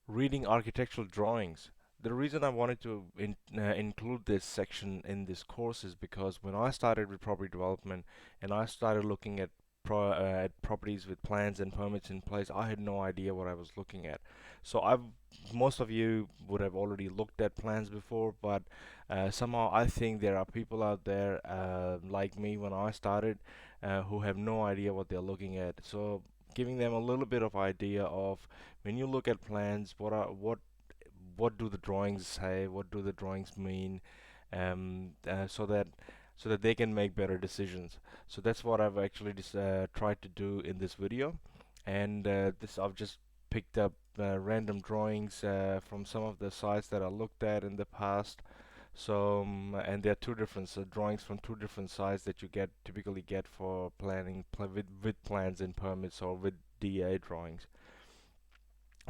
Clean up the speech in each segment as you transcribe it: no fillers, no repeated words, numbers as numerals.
Reading architectural drawings. The reason I wanted to include this section in this course is because when I started with property development and I started looking at properties with plans and permits in place, I had no idea what I was looking at. So most of you would have already looked at plans before, but somehow I think there are people out there like me when I started who have no idea what they're looking at. So giving them a little bit of idea of when you look at plans, what do the drawings say? What do the drawings mean? So that they can make better decisions. So that's what I've actually just tried to do in this video, and this I've just picked up random drawings from some of the sites that I looked at in the past. So and there are two different drawings from two different sites that you typically get for planning with plans and permits or with DA drawings.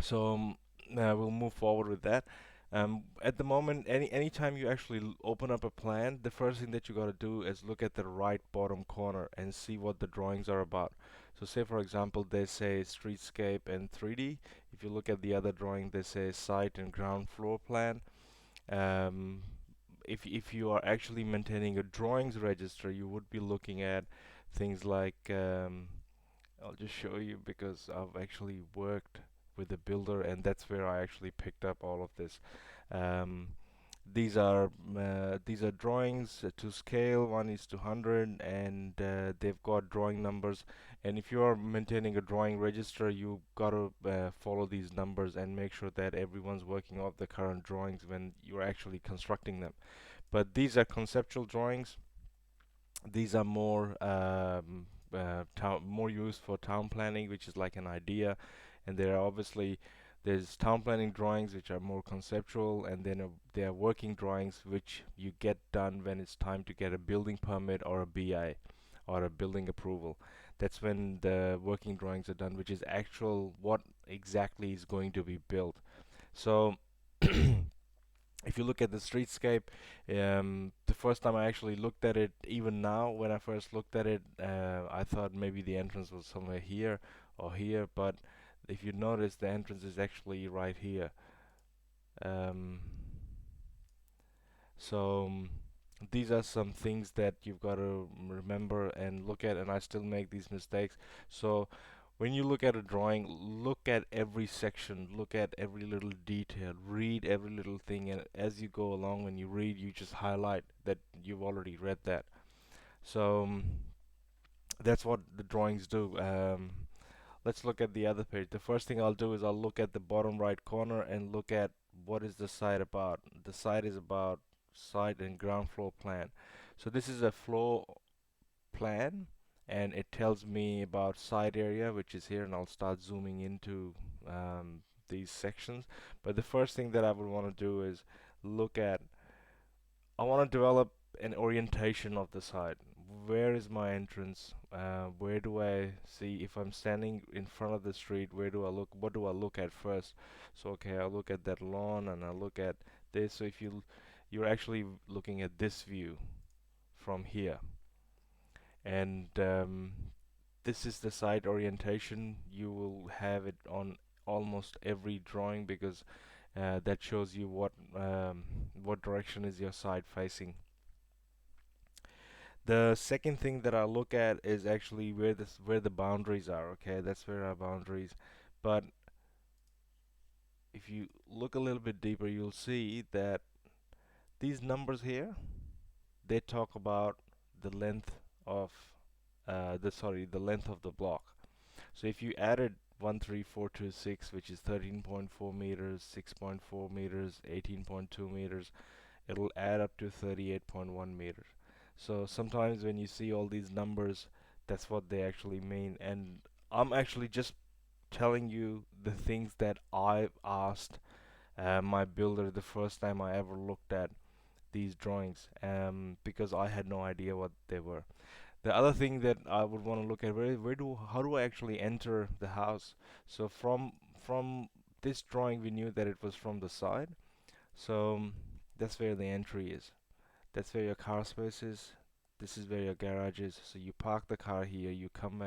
So we'll move forward with that. At the moment, anytime you actually open up a plan, the first thing that you got to do is look at the right bottom corner and see what the drawings are about. So say for example, they say streetscape and 3D. If you look at the other drawing, they say site and ground floor plan. Um, if you are actually maintaining a drawings register, you would be looking at things like I'll just show you because I've actually worked with a builder, and that's where I actually picked up all of this. Um, these are drawings to scale. One is to 100, and they've got drawing numbers. And if you are maintaining a drawing register, you gotta follow these numbers and make sure that everyone's working off the current drawings when you're actually constructing them. But these are conceptual drawings. These are more used for town planning, which is like an idea, and there are obviously there's town planning drawings which are more conceptual, and then there are working drawings which you get done when it's time to get a building permit or a BI or a building approval. That's when the working drawings are done, which is actual what exactly is going to be built. So if you look at the streetscape, the first time I actually looked at it, even now when I first looked at it, I thought maybe the entrance was somewhere here or here, but if you notice, the entrance is actually right here. Um, so these are some things that you've got to remember and look at, and I still make these mistakes. So when you look at a drawing, look at every section, look at every little detail, read every little thing, and as you go along, when you read, you just highlight that you've already read that. So that's what the drawings do. Let's look at the other page. The first thing I'll do is I'll look at the bottom right corner and look at what is the site about. The site is about site and ground floor plan. So this is a floor plan, and it tells me about site area, which is here, and I'll start zooming into these sections. But the first thing that I would want to do is look at, I want to develop an orientation of the site. Where is my entrance? Where do I see, if I'm standing in front of the street, where do I look? What do I look at first? So okay, I look at that lawn and I look at this. So if you're actually looking at this view from here, and this is the site orientation. You will have it on almost every drawing because that shows you what direction is your site facing. The second thing that I look at is actually where the boundaries are. Okay, that's where our boundaries. But if you look a little bit deeper, you'll see that these numbers here, they talk about the length of the length of the block. So if you added 13426, which is 13.4 meters, 6.4 meters, 18.2 meters, it'll add up to 38.1 meters. So sometimes when you see all these numbers, that's what they actually mean. And I'm actually just telling you the things that I've asked my builder the first time I ever looked at these drawings, because I had no idea what they were. The other thing that I would want to look at, how do I actually enter the house? So from this drawing, we knew that it was from the side. So that's where the entry is. That's where your car space is. This is where your garage is. So you park the car here. You come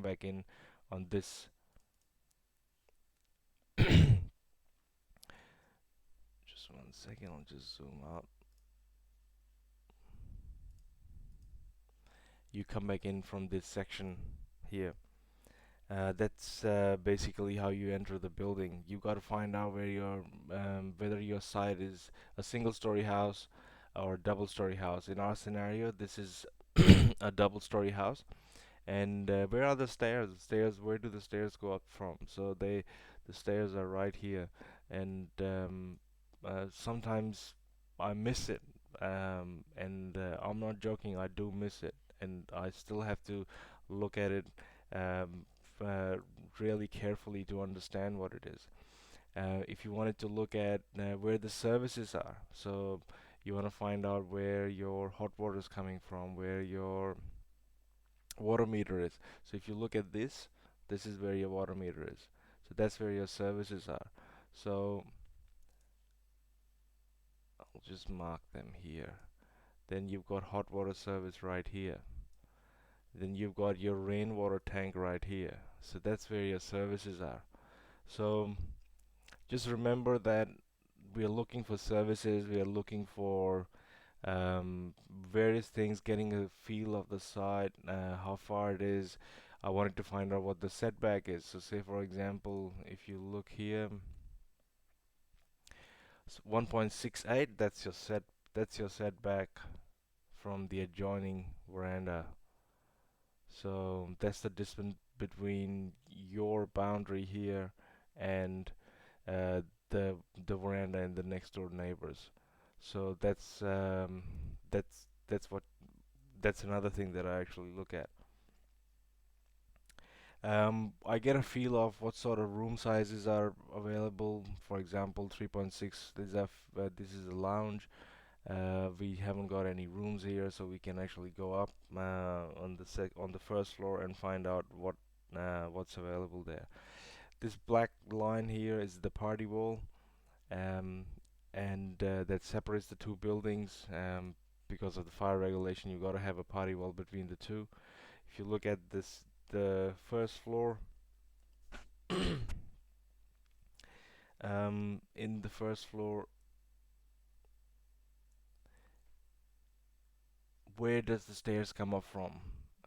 back in on this 1 second, I'll just zoom out. You come back in from this section here. That's basically how you enter the building. You got to find out whether your site is a single-story house or double-story house. In our scenario, this is a double-story house. And where are the stairs? Where do the stairs go up from? So the stairs are right here, and sometimes I miss it, and I'm not joking. I do miss it, and I still have to look at it um, really carefully to understand what it is. If you wanted to look at where the services are, so you want to find out where your hot water is coming from, where your water meter is. So if you look at this, this is where your water meter is. So that's where your services are. So I'll just mark them here. Then you've got hot water service right here. Then you've got your rainwater tank right here. So that's where your services are. So just remember that we are looking for services, we are looking for various things, getting a feel of the site, how far it is. I wanted to find out what the setback is. So say for example, if you look here, 1.68, that's your setback from the adjoining veranda. So that's the distance between your boundary here and uh, the veranda and the next door neighbors. So that's what that's another thing that I actually look at. I get a feel of what sort of room sizes are available. For example, 3.6. This is a lounge. We haven't got any rooms here, so we can actually go up on the first floor and find out what's available there. This black line here is the party wall, um, and that separates the two buildings. Because of the fire regulation, you got to have a party wall between the two. If you look at the first floor, in the first floor, where does the stairs come up from?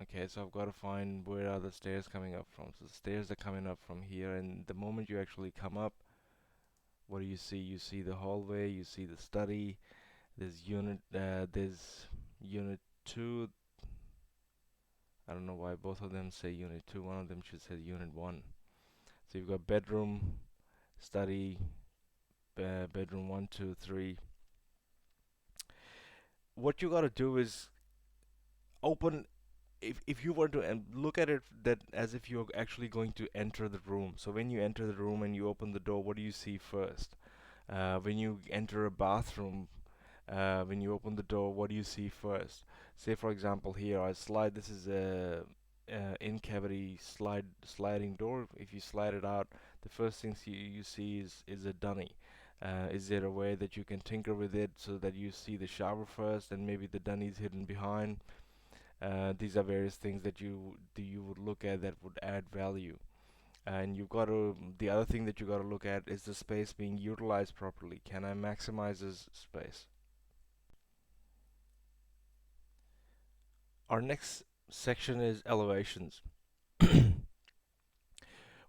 Okay, so I've got to find where are the stairs coming up from. So the stairs are coming up from here, and the moment you actually come up, what do you see? You see the hallway, you see the study. There's unit two. I don't know why both of them say unit two. One of them should say unit one. So you've got bedroom, study, bedroom one, two, three. What you gotta do is open. If you were to look at it that as if you're actually going to enter the room. So when you enter the room and you open the door, what do you see first? When you enter a bathroom, when you open the door, what do you see first? Say for example here, I slide. This is a in cavity sliding door. If you slide it out, the first things you see is a dunny. Is there a way that you can tinker with it so that you see the shower first and maybe the dunny is hidden behind? These are various things that you would look at that would add value. And the other thing that you got to look at is the space being utilized properly. Can I maximize this space? Our next section is elevations.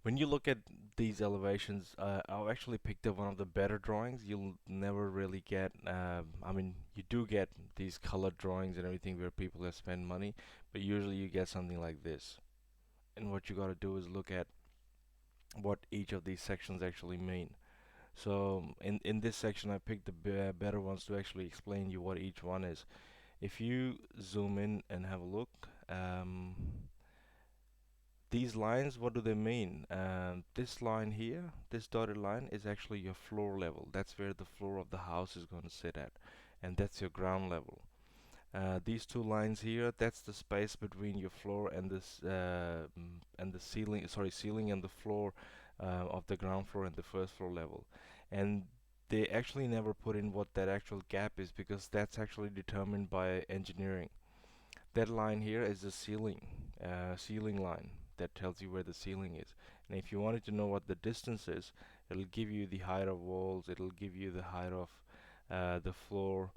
When you look at these elevations, I've actually picked up one of the better drawings. You'll never really get, I mean, you do get these colored drawings and everything where people have spent money, but usually you get something like this. And what you got to do is look at what each of these sections actually mean. So in this section, I picked the better ones to actually explain you what each one is. If you zoom in and have a look, these lines, what do they mean? This line here, this dotted line, is actually your floor level. That's where the floor of the house is going to sit at, and that's your ground level. These two lines here, that's the space between your floor and and the ceiling, sorry, ceiling and the floor of the ground floor and the first floor level. And they actually never put in what that actual gap is because that's actually determined by engineering. That line here is the ceiling line that tells you where the ceiling is. And if you wanted to know what the distance is, it'll give you the height of walls, it'll give you the height of the floor.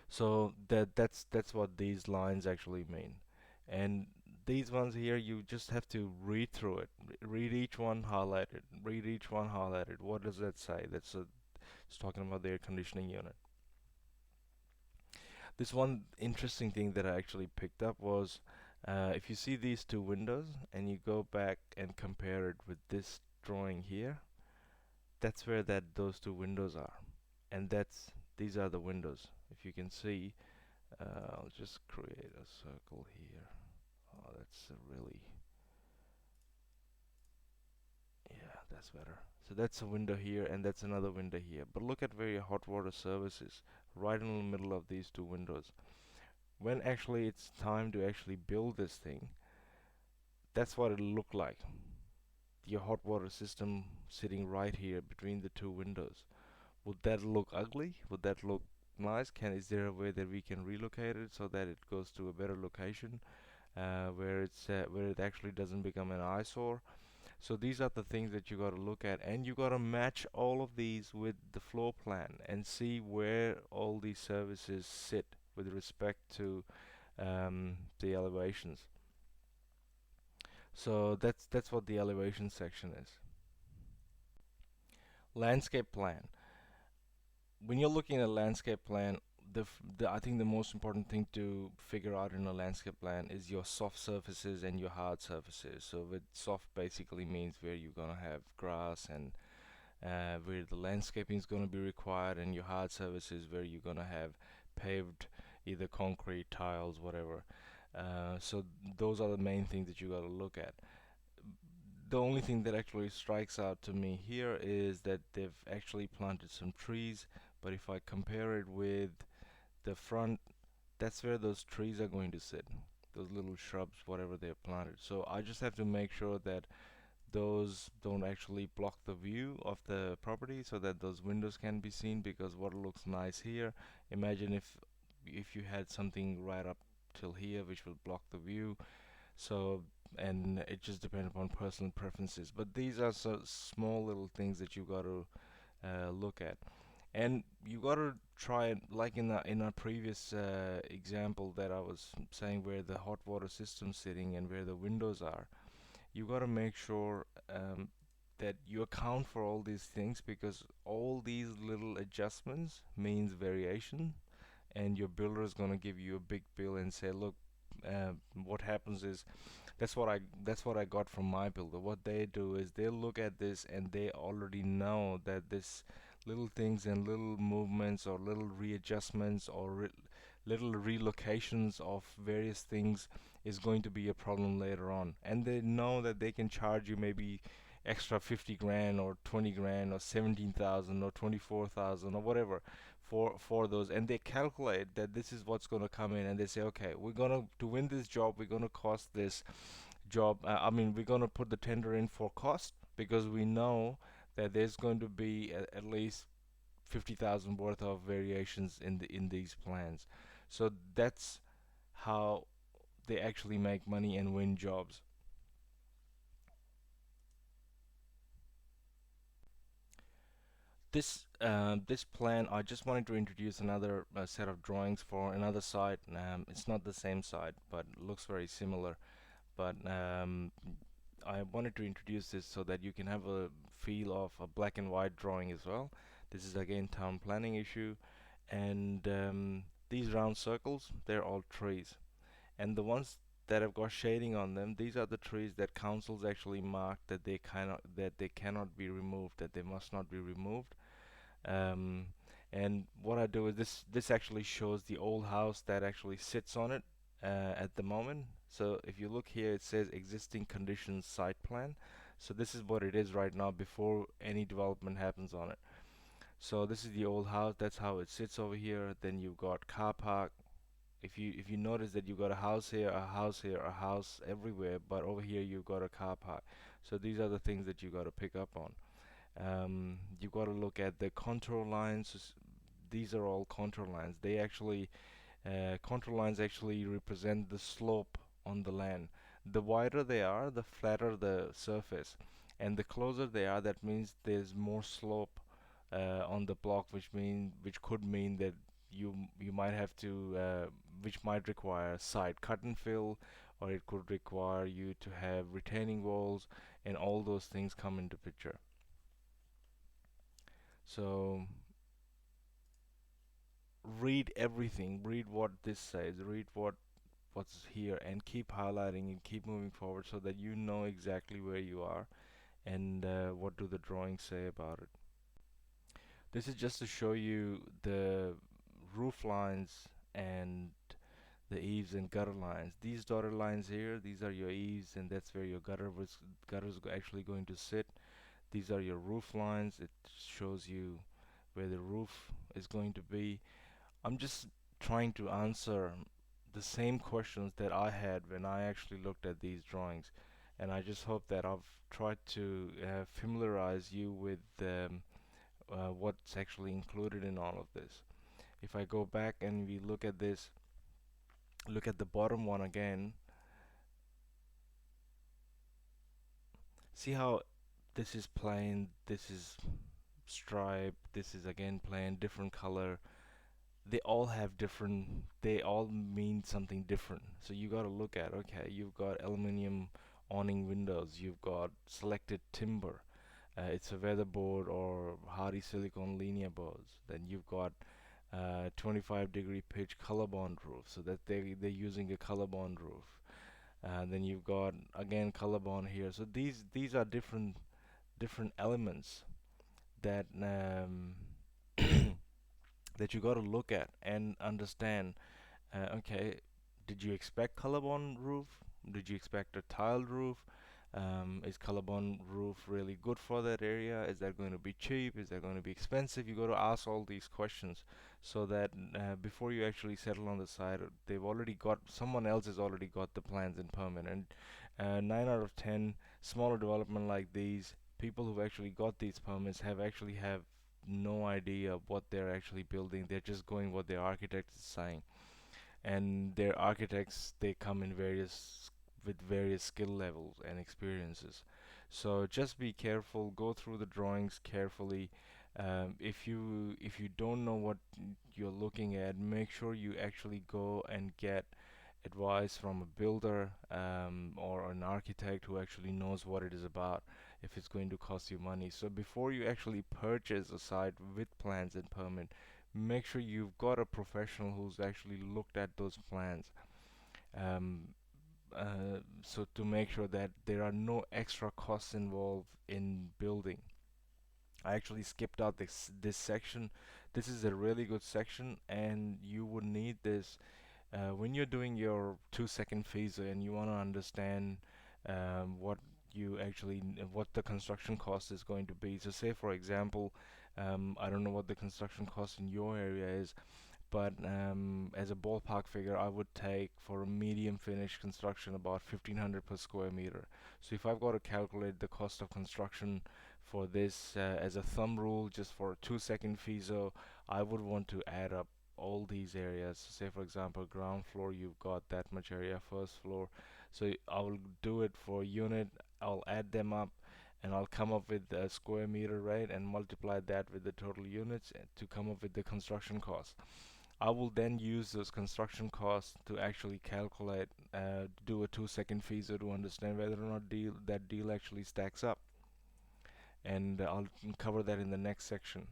So that's what these lines actually mean. And these ones here, you just have to read through it. Read each one, highlight it. Read each one, highlight it. What does that say? It's talking about the air conditioning unit. This one interesting thing that I actually picked up was if you see these two windows and you go back and compare it with this drawing here, that's where those two windows are. And these are the windows. If you can see, I'll just create a circle here. Oh, that's a really, yeah, that's better. So that's a window here and that's another window here. But look at where your hot water service is, right in the middle of these two windows. When actually it's time to actually build this thing, that's what it'll look like. Your hot water system sitting right here between the two windows. Would that look ugly? Would that look nice? Is there a way that we can relocate it so that it goes to a better location, where it actually doesn't become an eyesore? So these are the things that you got to look at, and you got to match all of these with the floor plan and see where all these services sit with respect to the elevations. So that's what the elevation section is. Landscape plan. When you're looking at a landscape plan, I think the most important thing to figure out in a landscape plan is your soft surfaces and your hard surfaces. So with soft basically means where you're gonna have grass and where the landscaping is gonna be required, and your hard surfaces where you're gonna have paved, either concrete, tiles, whatever. So those are the main things that you gotta look at. The only thing that actually strikes out to me here is that they've actually planted some trees, but if I compare it with the front, that's where those trees are going to sit, those little shrubs, whatever they've planted. So I just have to make sure that those don't actually block the view of the property so that those windows can be seen, because what looks nice here, imagine if you had something right up till here which will block the view. So, and it just depends upon personal preferences. But these are so small little things that you got to look at, and you got to try it like in a previous example that I was saying, where the hot water system's sitting and where the windows are. You got to make sure that you account for all these things, because all these little adjustments means variation, and your builder is going to give you a big bill and say, look, what happens is, that's what I got from my builder. What they do is they look at this and they already know that this little things and little movements or little readjustments or little relocations of various things is going to be a problem later on. And they know that they can charge you maybe extra 50 grand or 20 grand or 17,000 or 24,000 or whatever for those, and they calculate that this is what's going to come in, and they say, okay, we're going to win this job, we're going to cost this job. I mean, we're going to put the tender in for cost, because we know that there's going to be at least 50,000 worth of variations in these plans. So that's how they actually make money and win jobs. This plan, I just wanted to introduce another set of drawings for another site. It's not the same site, but looks very similar. But I wanted to introduce this so that you can have a feel of a black and white drawing as well. This is again town planning issue, and these round circles, they're all trees, and the ones that have got shading on them, these are the trees that councils actually mark that they cannot be removed, that they must not be removed. um, and what I do is this actually shows the old house that actually sits on it at the moment. So if you look here, it says existing conditions site plan. So this is what it is right now before any development happens on it. So this is the old house. That's how it sits over here. Then you've got car park. If you notice that you've got a house here, a house here, a house everywhere, but over here you've got a car park. So these are the things that you got to pick up on. You got to look at the contour lines. These are all contour lines. Contour lines actually represent the slope on the land. The wider they are, the flatter the surface, and the closer they are, that means there's more slope on the block, which could mean that you might have to which might require side cut and fill, or it could require you to have retaining walls, and all those things come into picture. So read everything, read what this says, read what's here, and keep highlighting and keep moving forward so that you know exactly where you are and what do the drawings say about it. This is just to show you the roof lines and the eaves and gutter lines. These dotted lines here, these are your eaves, and that's where your gutter is actually going to sit. These are your roof lines. It shows you where the roof is going to be. I'm just trying to answer the same questions that I had when I actually looked at these drawings, and I just hope that I've tried to familiarize you with what's actually included in all of this. If I go back and we look at this, look at the bottom one again, see how this is plain, this is stripe, this is again plain, different color. They all have different, they all mean something different. So you got to look at, okay, you've got aluminum awning windows, you've got selected timber, it's a weatherboard or hardy silicone linear boards. Then you've got 25-degree pitch color bond roof, so that they're using a color bond roof. Then you've got again color bond here. So these are different elements that that you got to look at and understand. Okay, did you expect Colorbond roof? Did you expect a tiled roof? Is Colorbond roof really good for that area? Is that going to be cheap? Is that going to be expensive? You got to ask all these questions so that before you actually settle on the site, someone else has already got the plans and permit. And 9 out of 10 smaller development like these, people who've actually got these permits have no idea what they're actually building. They're just going what their architect is saying, and their architects, they come in various skill levels and experiences. So just be careful, go through the drawings carefully. If you don't know what you're looking at, make sure you actually go and get advice from a builder, or an architect who actually knows what it is about, if it's going to cost you money. So before you actually purchase a site with plans and permit, make sure you've got a professional who's actually looked at those plans, um, so to make sure that there are no extra costs involved in building. I actually skipped out this section. This is a really good section, and you would need this when you're doing your 2-second phaser and you want to understand what what the construction cost is going to be. So say for example, I don't know what the construction cost in your area is, but as a ballpark figure, I would take for a medium finish construction about 1500 per square meter. So if I've got to calculate the cost of construction for this as a thumb rule, just for a 2-second FISO, I would want to add up all these areas. Say for example, ground floor, you've got that much area, first floor. So I will do it for unit, I'll add them up, and I'll come up with a square meter rate and multiply that with the total units to come up with the construction cost. I will then use those construction costs to actually calculate, do a 2-second FISO to understand whether or not that deal actually stacks up. And I'll cover that in the next section.